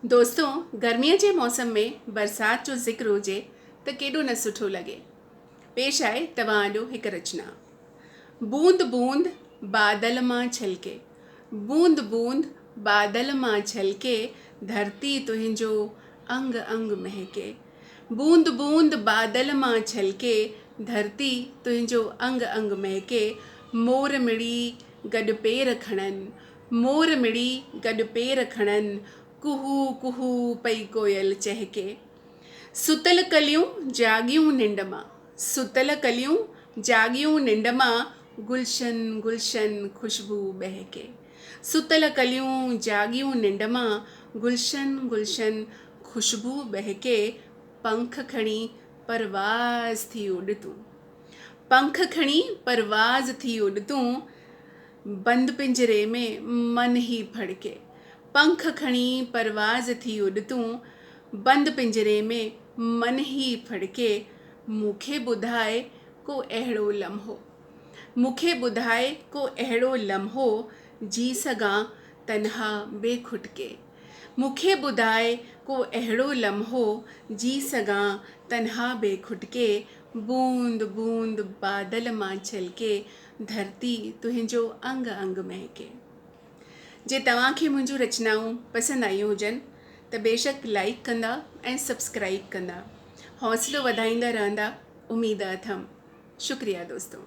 दोस्तों, गर्मीअ जे मौसम में बरसात जो ज़िक्र हुजे त केॾो न सुठो लॻे। पेश आहे तव्हां ॾियो हिकु रचना। बूंद बूंद बादल मां छलके, बूंद बूंद बादल मां छलके, धरती तुंहिंजो अंग अंग महके। बूंद बूंद बादल मां छलके, धरती तुंहिंजो अंग अंग महके। मोर मिड़ी गॾु पेर खणनि, मोर मिड़ी गॾु पेर खणनि, कुहू कुहू पई कोयल चहके। सुतल कलियूं जागियूं निंड मां, सुतल कलियूं जागियूं निंड मां, गुलशन गुलशन खुशबू बहके। सुतल कलियूं जागियूं निंड मां, गुलशन गुलशन खुशबू बहके। पंख खणी परवाज़ थी उॾ तूं, पंख खणी परवाज़ थी उॾ तूं, बंद पिंजरे में मन ही फड़के। पंख खणी परवाज़ थी उॾ तूं, बंद पिंजरे में मन ही फड़के। मूंखे ॿुधाए को अहिड़ो लम्हो, मूंखे ॿुधाए को अहिड़ो लम्हो, जी सघां तन्हा बेखुटके। मूंखे ॿुधाए को अहिड़ो लम्हो, जी सघां तन्हा बेखुटके। बूंद बूंद बादल मां छलके, धरती तुंहिंजो अंग अंग महके। जे तव्हांखे मुंहिंजूं रचनाऊं पसंदि आयूं हुजनि त बेशक लाइक कंदा ऐं सब्सक्राइब कंदा। हौसलो वधाईंदा रहंदा, उमेद अथमि। शुक्रिया दोस्तों।